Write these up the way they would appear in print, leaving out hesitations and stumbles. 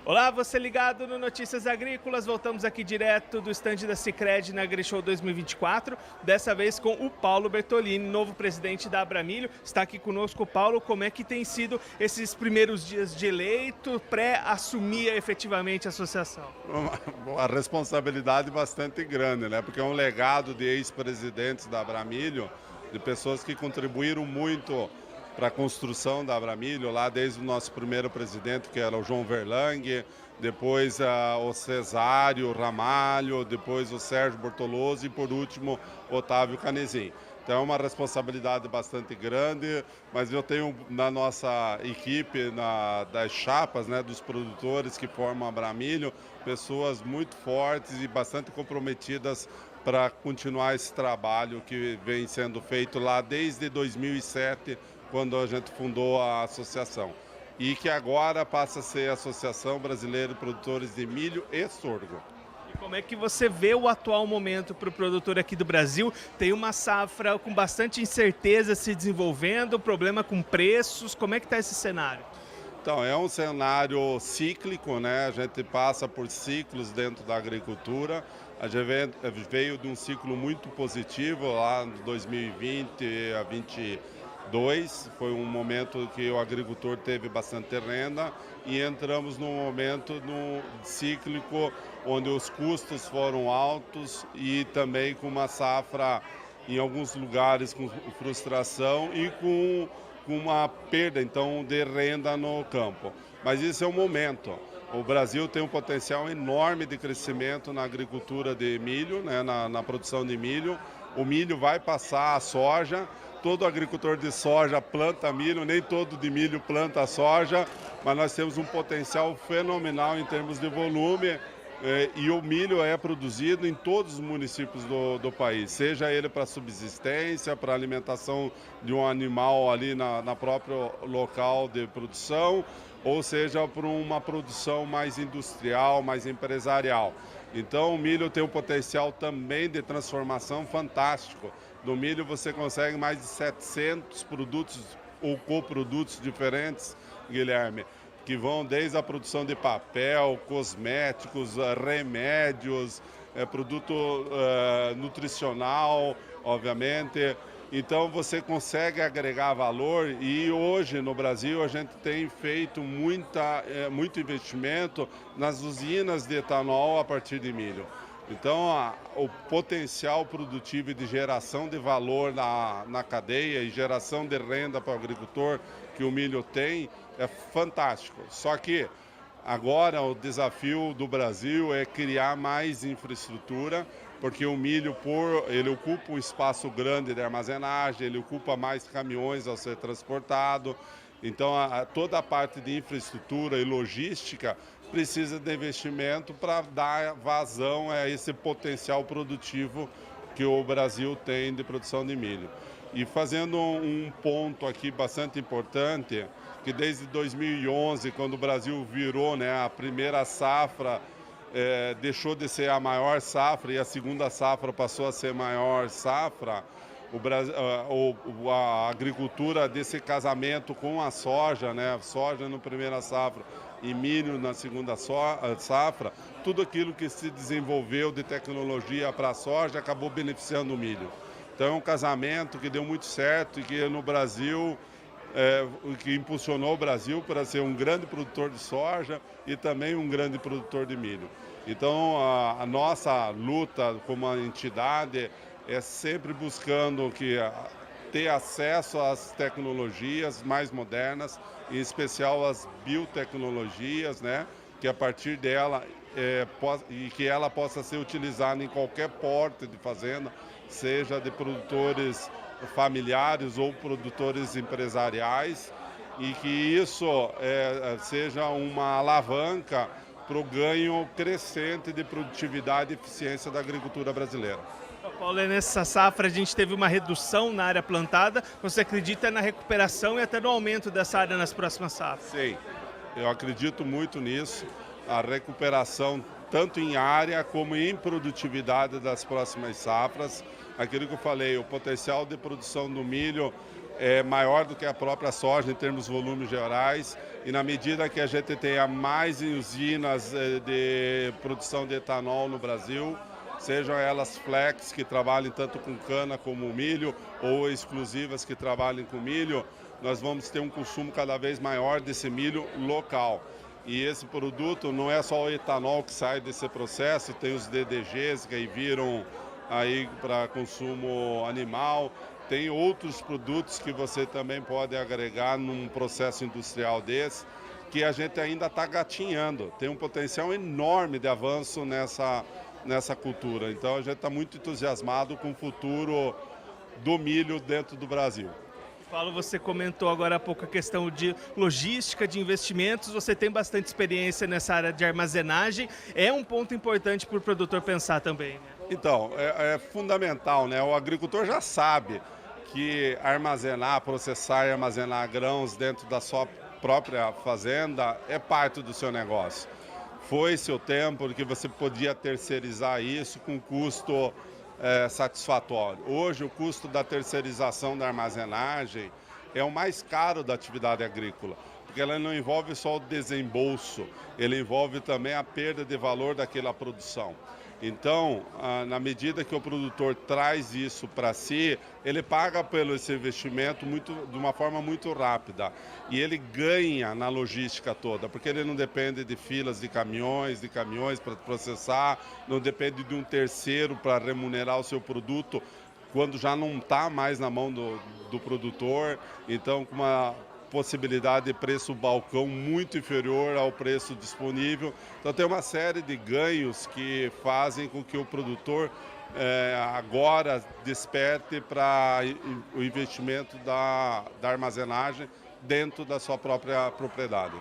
Olá, você ligado no Notícias Agrícolas, voltamos aqui direto do estande da Sicredi na AgriShow 2024, dessa vez com o Paulo Bertolini, novo presidente da Abramilho. Está aqui conosco, Paulo, como é que tem sido esses primeiros dias de eleito, pré-assumir efetivamente a associação? Uma responsabilidade bastante grande, né? Porque é um legado de ex-presidentes da Abramilho, de pessoas que contribuíram muito para a construção da Abramilho, lá desde o nosso primeiro presidente, que era o João Verlang, depois o Cesário Ramalho, depois o Sérgio Bortoloso e, por último, Otávio Canezin. Então é uma responsabilidade bastante grande, mas eu tenho na nossa equipe, das chapas, né, dos produtores que formam a Abramilho, pessoas muito fortes e bastante comprometidas para continuar esse trabalho que vem sendo feito lá desde 2007, quando a gente fundou a associação, e que agora passa a ser a Associação Brasileira de Produtores de Milho e Sorgo. E como é que você vê o atual momento para o produtor aqui do Brasil? Tem uma safra com bastante incerteza se desenvolvendo, problema com preços, como é que está esse cenário? Então, é um cenário cíclico, né? A gente passa por ciclos dentro da agricultura. A gente veio de um ciclo muito positivo lá em 2020 a 2022. Foi um momento que o agricultor teve bastante renda e entramos num momento cíclico onde os custos foram altos e também com uma safra em alguns lugares com frustração e com uma perda, então, de renda no campo. Mas isso é um momento. O Brasil tem um potencial enorme de crescimento na agricultura de milho, né, na produção de milho. O milho vai passar a soja. Todo agricultor de soja planta milho, nem todo de milho planta soja, mas nós temos um potencial fenomenal em termos de volume. E o milho é produzido em todos os municípios do país, seja ele para subsistência, para alimentação de um animal ali na próprio local de produção, ou seja, para uma produção mais industrial, mais empresarial. Então o milho tem um potencial também de transformação fantástico. No milho você consegue mais de 700 produtos ou coprodutos diferentes, Guilherme, que vão desde a produção de papel, cosméticos, remédios, produto nutricional, obviamente. Então você consegue agregar valor e hoje no Brasil a gente tem feito muito investimento nas usinas de etanol a partir de milho. Então o potencial produtivo e de geração de valor na cadeia e geração de renda para o agricultor que o milho tem é fantástico. Só que agora o desafio do Brasil é criar mais infraestrutura, porque o milho ele ocupa um espaço grande de armazenagem, ele ocupa mais caminhões ao ser transportado. Então toda a parte de infraestrutura e logística precisa de investimento para dar vazão a esse potencial produtivo que o Brasil tem de produção de milho. E fazendo um ponto aqui bastante importante, que desde 2011, quando o Brasil virou, né, a primeira safra, deixou de ser a maior safra e a segunda safra passou a ser a maior safra, a agricultura desse casamento com a soja, né, soja na primeira safra e milho na segunda safra, tudo aquilo que se desenvolveu de tecnologia para a soja acabou beneficiando o milho. Então é um casamento que deu muito certo e que no Brasil, que impulsionou o Brasil para ser um grande produtor de soja e também um grande produtor de milho. Então a nossa luta como uma entidade é sempre buscando ter acesso às tecnologias mais modernas, em especial as biotecnologias, né, que a partir dela e que ela possa ser utilizada em qualquer porte de fazenda, seja de produtores familiares ou produtores empresariais, e que isso seja uma alavanca para o ganho crescente de produtividade e eficiência da agricultura brasileira. Paulo, nessa safra a gente teve uma redução na área plantada. Você acredita na recuperação e até no aumento dessa área nas próximas safras? Sim, eu acredito muito nisso. A recuperação tanto em área como em produtividade das próximas safras. Aquilo que eu falei, o potencial de produção do milho é maior do que a própria soja em termos de volumes gerais, e na medida que a gente tenha mais usinas de produção de etanol no Brasil, sejam elas flex, que trabalhem tanto com cana como milho, ou exclusivas que trabalhem com milho, nós vamos ter um consumo cada vez maior desse milho local. E esse produto não é só o etanol que sai desse processo, tem os DDGs que aí viram aí para consumo animal, tem outros produtos que você também pode agregar num processo industrial desse, que a gente ainda está gatinhando. Tem um potencial enorme de avanço nessa cultura. Então a gente está muito entusiasmado com o futuro do milho dentro do Brasil. Paulo, você comentou agora há pouco a questão de logística, de investimentos, você tem bastante experiência nessa área de armazenagem, é um ponto importante para o produtor pensar também, né? Então, é fundamental, né? O agricultor já sabe que armazenar, processar e armazenar grãos dentro da sua própria fazenda é parte do seu negócio. Foi seu tempo que você podia terceirizar isso com custo satisfatório. Hoje, o custo da terceirização da armazenagem é o mais caro da atividade agrícola, porque ela não envolve só o desembolso, ele envolve também a perda de valor daquela produção. Então, na medida que o produtor traz isso para si, ele paga pelo esse investimento de uma forma muito rápida. E ele ganha na logística toda, porque ele não depende de filas de caminhões para processar, não depende de um terceiro para remunerar o seu produto, quando já não está mais na mão do produtor. Então, com uma possibilidade de preço balcão muito inferior ao preço disponível. Então tem uma série de ganhos que fazem com que o produtor agora desperte para o investimento da armazenagem dentro da sua própria propriedade.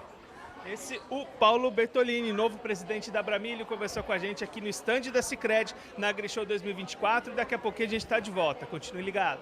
O Paulo Bertolini, novo presidente da Abramilho, conversou com a gente aqui no stand da Sicredi na AgriShow 2024. Daqui a pouquinho a gente está de volta. Continue ligado.